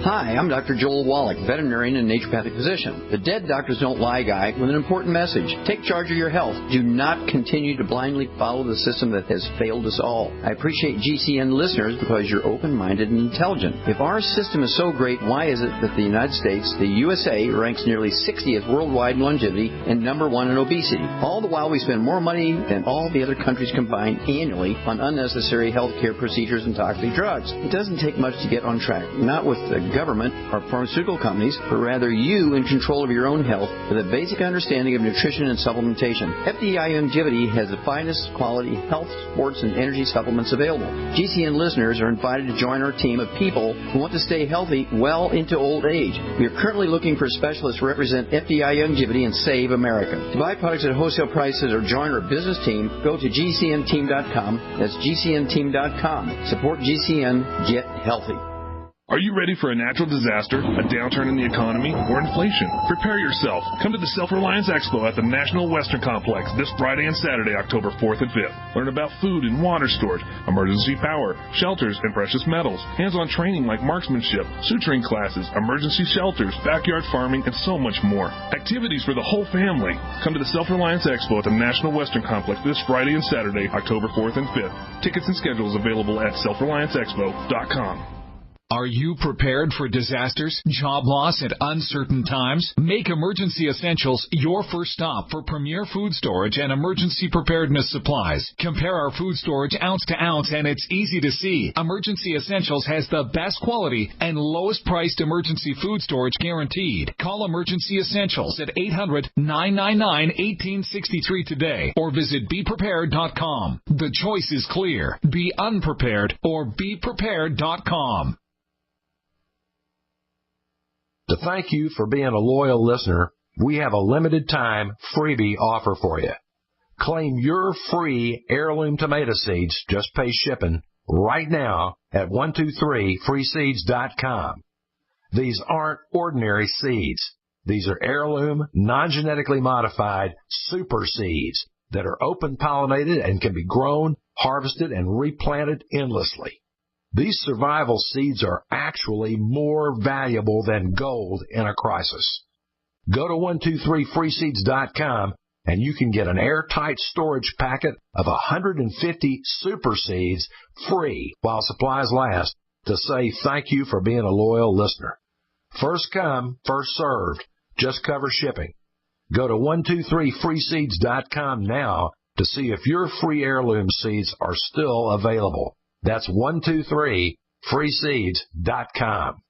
S11: Hi, I'm Dr. Joel Wallach, veterinarian and naturopathic physician. The Dead Doctors Don't Lie guy with an important message. Take charge of your health. Do not continue to blindly follow the system that has failed us all. I appreciate GCN listeners because you're open-minded and intelligent. If our system is so great, why is it that the United States, the USA, ranks nearly 60th worldwide in longevity and number 1 in obesity? All the while we spend more money than all the other countries combined annually on unnecessary health care procedures and toxic drugs. It doesn't take much to get on track. Not with the government or pharmaceutical companies, but rather you in control of your own health with a basic understanding of nutrition and supplementation. FDI Longevity has the finest quality health, sports, and energy supplements available. GCN listeners are invited to join our team of people who want to stay healthy well into old age. We are currently looking for specialists to represent FDI Longevity and Save America. To buy products at wholesale prices or join our business team, go to GCNteam.com. That's GCNteam.com. Support GCN. Get healthy.
S12: Are you ready for a natural disaster, a downturn in the economy, or inflation? Prepare yourself. Come to the Self-Reliance Expo at the National Western Complex this Friday and Saturday, October 4th and 5th. Learn about food and water storage, emergency power, shelters, and precious metals. Hands-on training like marksmanship, suturing classes, emergency shelters, backyard farming, and so much more. Activities for the whole family. Come to the Self-Reliance Expo at the National Western Complex this Friday and Saturday, October 4th and 5th. Tickets and schedules available at selfrelianceexpo.com.
S13: Are you prepared for disasters, job loss, and uncertain times? Make Emergency Essentials your first stop for premier food storage and emergency preparedness supplies. Compare our food storage ounce to ounce, and it's easy to see. Emergency Essentials has the best quality and lowest priced emergency food storage guaranteed. Call Emergency Essentials at 800-999-1863 today or visit BePrepared.com. The choice is clear. Be unprepared or BePrepared.com.
S14: To thank you for being a loyal listener, we have a limited time freebie offer for you. Claim your free heirloom tomato seeds, just pay shipping, right now at 123freeseeds.com. These aren't ordinary seeds. These are heirloom, non-genetically modified super seeds that are open pollinated and can be grown, harvested, and replanted endlessly. These survival seeds are actually more valuable than gold in a crisis. Go to 123freeseeds.com and you can get an airtight storage packet of 150 super seeds free while supplies last to say thank you for being a loyal listener. First come, first served. Just cover shipping. Go to 123freeseeds.com now to see if your free heirloom seeds are still available. That's 123freeseeds.com.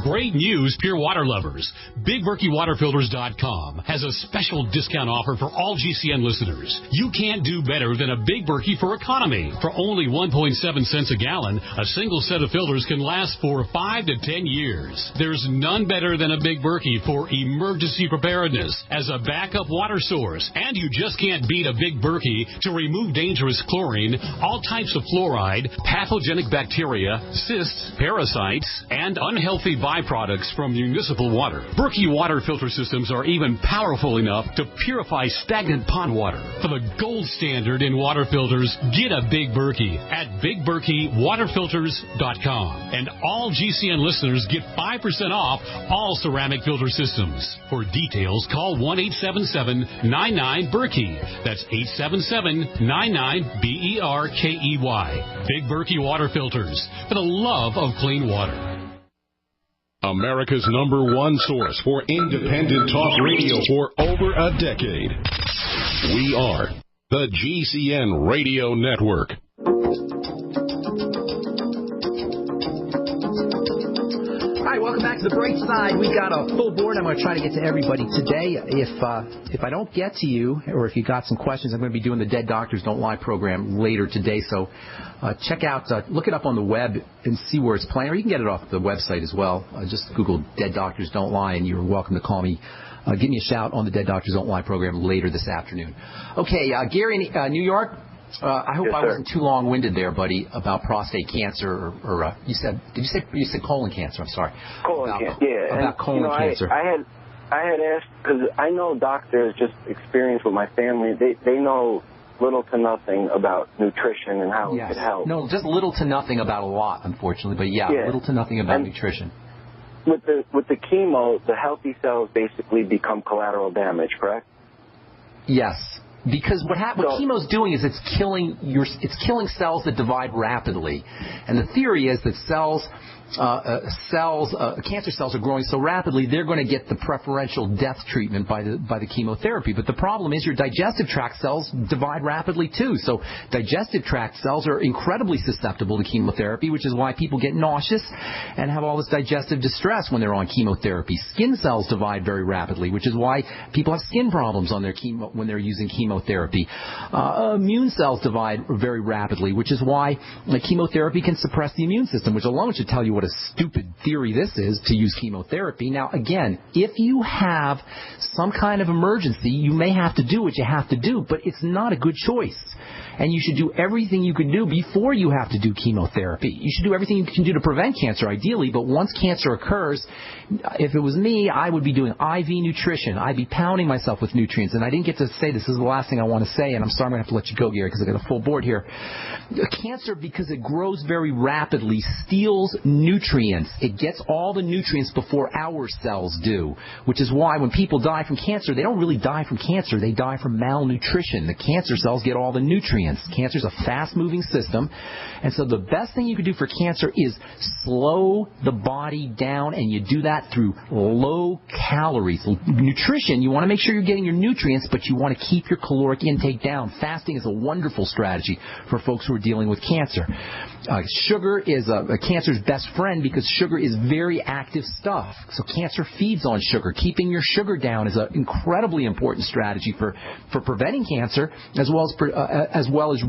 S6: Great news, pure water lovers. BigBerkeyWaterFilters.com has a special discount offer for all GCN listeners. You can't do better than a Big Berkey for economy. For only 1.7 cents a gallon, a single set of filters can last for 5 to 10 years. There's none better than a Big Berkey for emergency preparedness as a backup water source. And you just can't beat a Big Berkey to remove dangerous chlorine, all types of fluoride, pathogenic bacteria, cysts, parasites, and unhealthy byproducts from municipal water. Berkey water filter systems are even powerful enough to purify stagnant pond water. For the gold standard in water filters, get a Big Berkey at BigBerkeyWaterFilters.com. And all GCN listeners get 5% off all ceramic filter systems. For details, call 1-877-99-BERKEY. That's 877-99-BERKEY. Big Berkey Water Filters, for the love of clean water. America's #1 source for independent talk radio for over a decade. We are the GCN Radio Network.
S1: All right, welcome back to The Bright Side. We got a full board. I'm going to try to get to everybody today. If I don't get to you, or if you got some questions, I'm going to be doing the Dead Doctors Don't Lie program later today. So check out, look it up on the web and see where it's playing, or you can get it off the website as well. Just Google Dead Doctors Don't Lie, and you're welcome to call me. Give me a shout on the Dead Doctors Don't Lie program later this afternoon. Okay, Gary in New York. I hope I wasn't too long-winded there, buddy, about prostate cancer, or you said colon cancer? I'm sorry.
S10: Colon cancer, yeah.
S1: About colon cancer.
S10: I had asked, because I know doctors, just experience with my family, they know little to nothing about nutrition and how it could help.
S1: No, just little to nothing about a lot, unfortunately, but little to nothing about nutrition.
S10: With the chemo, the healthy cells basically become collateral damage, correct?
S1: Yes. Because what chemo's doing is it's killing cells that divide rapidly, and the theory is that cancer cells are growing so rapidly they're going to get the preferential death treatment by the chemotherapy. But the problem is your digestive tract cells divide rapidly too. So digestive tract cells are incredibly susceptible to chemotherapy, which is why people get nauseous and have all this digestive distress when they're on chemotherapy. Skin cells divide very rapidly, which is why people have skin problems on their when they're using chemotherapy. Immune cells divide very rapidly, which is why chemotherapy can suppress the immune system, which alone should tell you what a stupid theory this is to use chemotherapy. Now, again, if you have some kind of emergency, you may have to do what you have to do, but it's not a good choice. And you should do everything you can do before you have to do chemotherapy. You should do everything you can do to prevent cancer, ideally, but once cancer occurs, if it was me, I would be doing IV nutrition. I'd be pounding myself with nutrients. And I didn't get to say this. This is the last thing I want to say, and I'm sorry I'm going to have to let you go, Gary, because I got a full board here. Cancer, because it grows very rapidly, steals nutrients. It gets all the nutrients before our cells do, which is why when people die from cancer, they don't really die from cancer. They die from malnutrition. The cancer cells get all the nutrients. nutrients. Cancer is a fast-moving system, and so the best thing you can do for cancer is slow the body down, and you do that through low calories. Nutrition, you want to make sure you're getting your nutrients, but you want to keep your caloric intake down. Fasting is a wonderful strategy for folks who are dealing with cancer. Sugar is a cancer's best friend because sugar is very active stuff. So cancer feeds on sugar. Keeping your sugar down is an incredibly important strategy for preventing cancer, as well as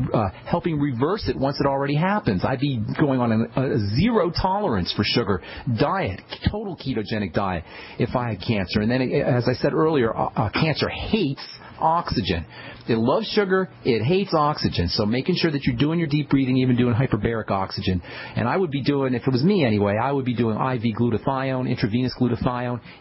S1: helping reverse it once it already happens. I'd be going on a zero tolerance for sugar diet, total ketogenic diet, if I had cancer. And then, as I said earlier, cancer hates oxygen. It loves sugar. It hates oxygen. So making sure that you're doing your deep breathing, even doing hyperbaric oxygen. And I would be doing, if it was me anyway, I would be doing IV glutathione,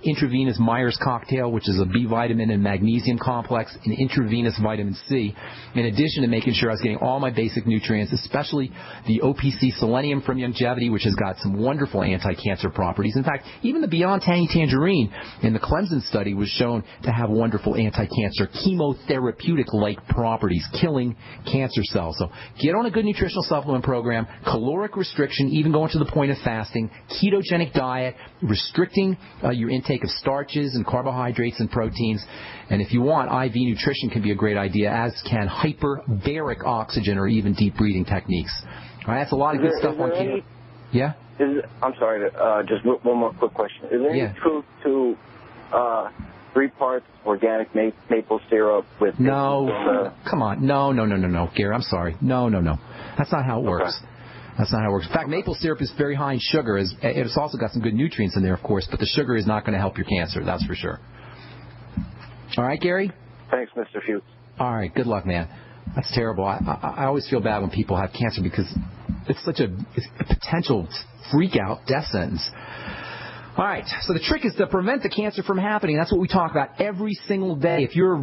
S1: intravenous Myers cocktail, which is a B vitamin and magnesium complex, and intravenous vitamin C, in addition to making sure I was getting all my basic nutrients, especially the OPC selenium from Youngevity, which has got some wonderful anti-cancer properties. In fact, even the Beyond Tangy Tangerine in the Clemson study was shown to have wonderful anti-cancer chemotherapeutic-like properties, killing cancer cells. So get on a good nutritional supplement program, caloric restriction, even going to the point of fasting, ketogenic diet, restricting your intake of starches and carbohydrates and proteins. And if you want, IV nutrition can be a great idea, as can hyperbaric oxygen or even deep breathing techniques. All right, that's a lot of good stuff on keto. Yeah?
S10: I'm sorry, just one more quick question. Is there any truth to 3 parts organic maple syrup with...
S1: No, come on. No, Gary, I'm sorry. No. That's not how it works. That's not how it works. In fact, maple syrup is very high in sugar. It's also got some good nutrients in there, of course, but the sugar is not going to help your cancer, that's for sure. All right, Gary?
S10: Thanks, Mr. Fuchs.
S1: All right, good luck, man. That's terrible. I always feel bad when people have cancer because it's such a potential freak-out death sentence. All right, so the trick is to prevent the cancer from happening. That's what we talk about every single day. If you're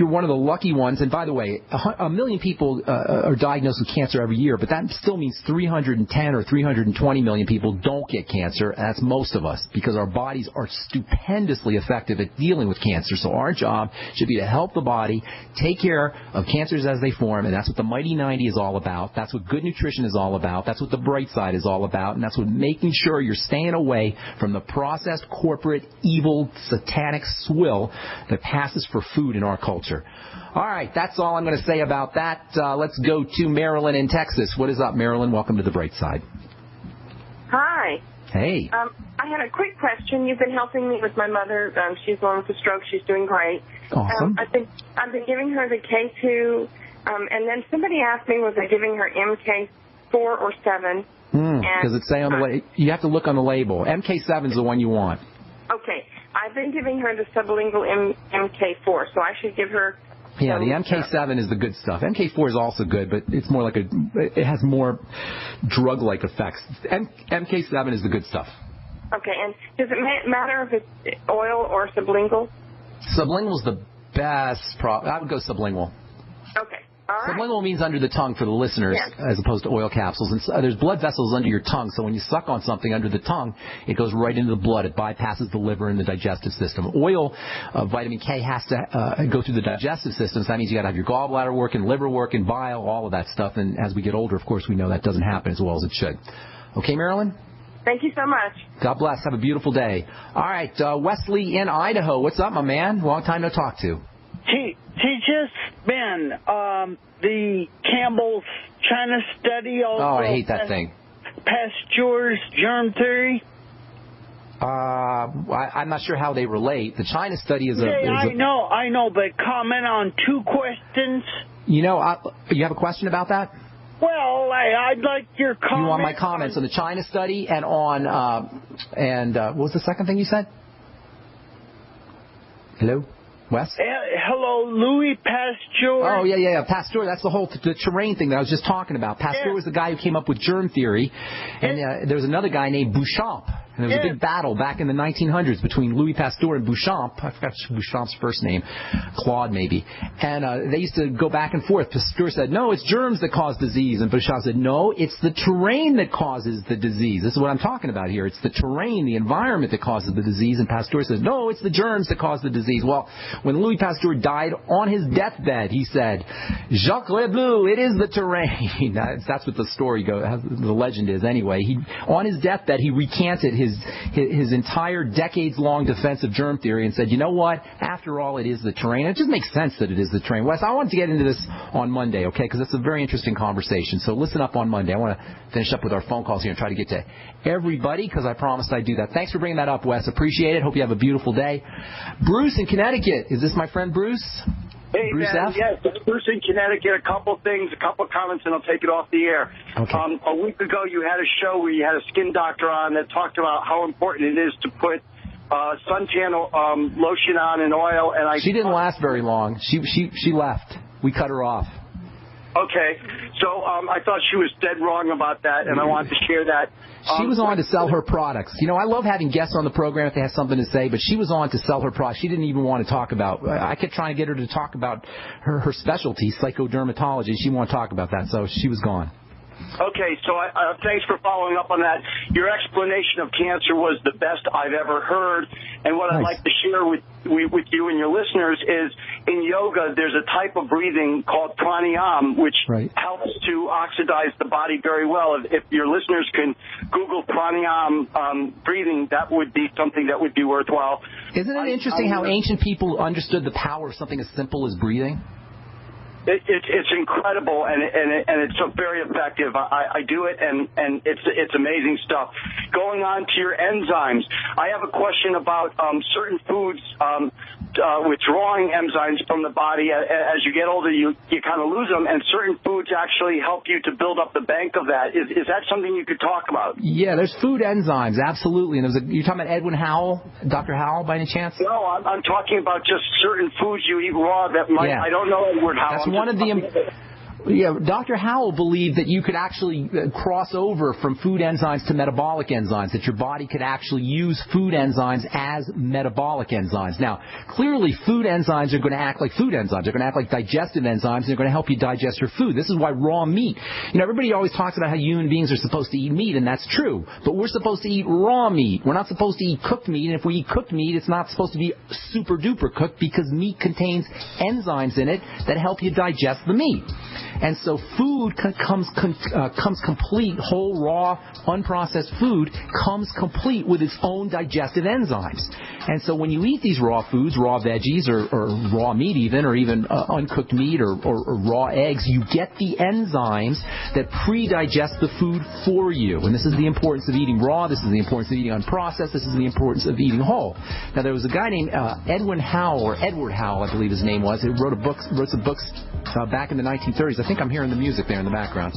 S1: one of the lucky ones, and by the way, 1 million people are diagnosed with cancer every year, but that still means 310 or 320 million people don't get cancer, and that's most of us, because our bodies are stupendously effective at dealing with cancer. So our job should be to help the body take care of cancers as they form, and that's what the Mighty 90 is all about. That's what good nutrition is all about. That's what the Bright Side is all about, and that's what making sure you're staying away from the processed, corporate, evil, satanic swill that passes for food in our culture. All right, that's all I'm going to say about that. Let's go to Marilyn in Texas. What is up, Marilyn? Welcome to the Bright Side.
S15: Hi.
S1: Hey.
S15: I had a quick question. You've been helping me with my mother. She's going with a stroke. She's doing great.
S1: Awesome.
S15: I've been giving her the K2, and then somebody asked me, was I giving her MK4 or 7?
S1: Does it say on the label? You have to look on the label. MK7 is the one you want.
S15: Okay. I've been giving her the sublingual MK4, so I should give her...
S1: Yeah, the MK7 is the good stuff. MK4 is also good, but it's more like it has more drug-like effects. MK7 is the good stuff.
S15: Okay, and does it matter if it's oil or sublingual?
S1: Sublingual is the best. I would go sublingual.
S15: Okay. All right.
S1: Sublingual means under the tongue for the listeners, as opposed to oil capsules. And there's blood vessels under your tongue, so when you suck on something under the tongue, it goes right into the blood. It bypasses the liver and the digestive system. Oil, vitamin K, has to go through the digestive system, so that means you got to have your gallbladder working, liver working, bile, all of that stuff. And as we get older, of course, we know that doesn't happen as well as it should. Okay, Marilyn?
S15: Thank you so much.
S1: God bless. Have a beautiful day. All right, Wesley in Idaho. What's up, my man? Long time no talk to.
S16: Just been the Campbell's China study. Also,
S1: I hate that thing.
S16: Pasteur's germ theory.
S1: I'm not sure how they relate. The China study is
S16: I know, but comment on 2 questions.
S1: You have a question about that?
S16: Well, I'd like your comment.
S1: You want my comments on the China study and on what was the second thing you said? Hello? Wes?
S16: Hello, Louis Pasteur.
S1: Oh, yeah. Pasteur, that's the terrain thing that I was just talking about. Pasteur was the guy who came up with germ theory. And there was another guy named Beauchamp. And there was a big battle back in the 1900s between Louis Pasteur and Beauchamp. I forgot Beauchamp's first name, Claude maybe. And they used to go back and forth. Pasteur said, no, it's germs that cause disease. And Beauchamp said, no, it's the terrain that causes the disease. This is what I'm talking about here. It's the terrain, the environment that causes the disease. And Pasteur says, no, it's the germs that cause the disease. Well, when Louis Pasteur died on his deathbed, he said, Jacques Lebleu, it is the terrain. That's what the story goes, the legend is anyway. On his deathbed, he recanted his entire decades-long defense of germ theory and said, you know what? After all, it is the terrain. It just makes sense that it is the terrain. Wes, I wanted to get into this on Monday, okay, because it's a very interesting conversation. So listen up on Monday. I want to finish up with our phone calls here and try to get to everybody because I promised I'd do that. Thanks for bringing that up, Wes. Appreciate it. Hope you have a beautiful day. Bruce in Connecticut. Is this my friend Bruce?
S17: Hey,
S1: Bruce
S17: man,
S1: F?
S17: yes, it's Bruce in Connecticut. A couple things, a couple comments, and I'll take it off the air.
S1: Okay.
S17: A week ago, you had a show where you had a skin doctor on that talked about how important it is to put suntan lotion on and oil. And
S1: She didn't last very long. She left. We cut her off.
S17: Okay, so I thought she was dead wrong about that, and I wanted to share that.
S1: She was on to sell her products. You know, I love having guests on the program if they have something to say, but she was on to sell her products. She didn't even want to talk about. I kept trying to get her to talk about her specialty, psychodermatology. She didn't want to talk about that, so she was gone.
S17: Okay, so thanks for following up on that. Your explanation of cancer was the best I've ever heard, and what I'd like to share with you and your listeners is in yoga there's a type of breathing called pranayama, which helps to oxidize the body very well. If your listeners can Google pranayama breathing, that would be something that would be worthwhile.
S1: Isn't it interesting how ancient people understood the power of something as simple as breathing?
S17: It's incredible, and it's so very effective. I do it, and it's amazing stuff. Going on to your enzymes, I have a question about certain foods withdrawing enzymes from the body. As you get older, you kind of lose them, and certain foods actually help you to build up the bank of that. Is that something you could talk about?
S1: Yeah, there's food enzymes, absolutely. And you're talking about Edwin Howell, Dr. Howell, by any chance?
S17: No, I'm talking about just certain foods you eat raw that might. Yeah. I don't know Edwin Howell.
S1: That's one of the. Yeah, Dr. Howell believed that you could actually cross over from food enzymes to metabolic enzymes, that your body could actually use food enzymes as metabolic enzymes. Now, clearly food enzymes are going to act like food enzymes. They're going to act like digestive enzymes, and they're going to help you digest your food. This is why raw meat, everybody always talks about how human beings are supposed to eat meat, and that's true. But we're supposed to eat raw meat. We're not supposed to eat cooked meat, and if we eat cooked meat, it's not supposed to be super duper cooked because meat contains enzymes in it that help you digest the meat. And so food comes complete, whole, raw, unprocessed food comes complete with its own digestive enzymes. And so when you eat these raw foods, raw veggies or raw meat even, or even uncooked meat or raw eggs, you get the enzymes that pre-digest the food for you. And this is the importance of eating raw. This is the importance of eating unprocessed. This is the importance of eating whole. Now, there was a guy named Edwin Howell, or Edward Howell, I believe his name was, who wrote some books back in the 1930s. I think I'm hearing the music there in the background.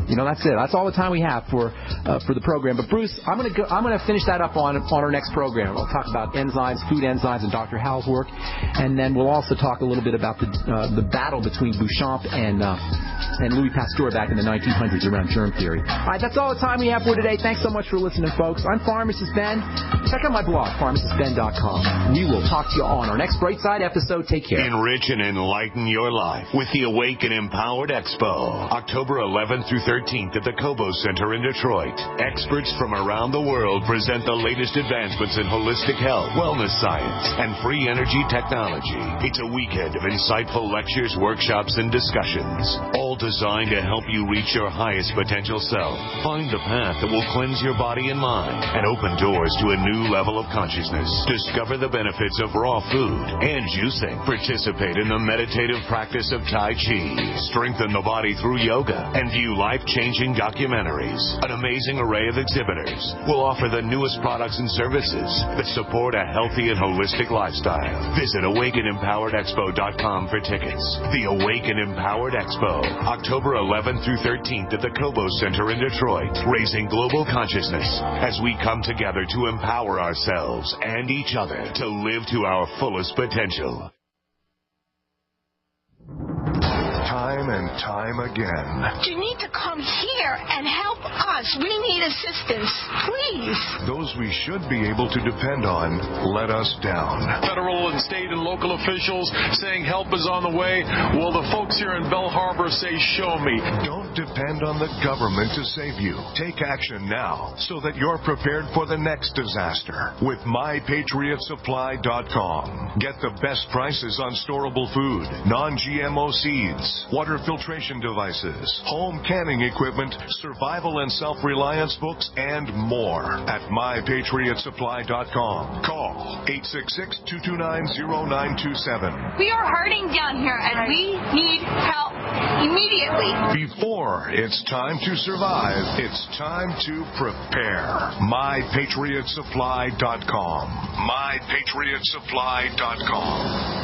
S1: That's it. That's all the time we have for the program. But Bruce, I'm gonna finish that up on our next program. We'll talk about enzymes, food enzymes, and Dr. Howell's work, and then we'll also talk a little bit about the battle between Beauchamp and Louis Pasteur back in the 1900s around germ theory. All right, that's all the time we have for today. Thanks so much for listening, folks. I'm Pharmacist Ben. Check out my blog, pharmacistben.com. We will talk to you on our next Bright Side episode. Take care.
S8: Enrich and enlighten your life with the Awake and Empowered Expo, October 11th through 13th at the Cobo Center in Detroit. Experts from around the world present the latest advancements in holistic health, wellness science, and free energy technology. It's a weekend of insightful lectures, workshops, and discussions, all designed to help you reach your highest potential self. Find the path that will cleanse your body and mind and open doors to a new level of consciousness. Discover the benefits of raw food and juicing. Participate in the meditative practice of Tai Chi. Strengthen the body through yoga and view life-changing documentaries. An amazing array of exhibitors will offer the newest products and services that support a healthy and holistic lifestyle. Visit awakenempoweredexpo.com for tickets. The Awaken Empowered Expo, October 11th through 13th at the Cobo Center in Detroit, raising global consciousness as we come together to empower ourselves and each other to live to our fullest potential. time and time again.
S18: You need to come here and help us. We need assistance, please.
S8: Those we should be able to depend on let us down.
S19: Federal and state and local officials saying help is on the way. Well, the folks here in Bell Harbor say, show me.
S8: Don't depend on the government to save you. Take action now so that you're prepared for the next disaster with MyPatriotSupply.com. Get the best prices on storable food, non-GMO seeds, water filtration devices, home canning equipment, survival and self-reliance books, and more at MyPatriotSupply.com. Call 866-229-0927.
S18: We are hurting down here, and we need help immediately.
S8: Before it's time to survive, it's time to prepare. MyPatriotSupply.com. MyPatriotSupply.com.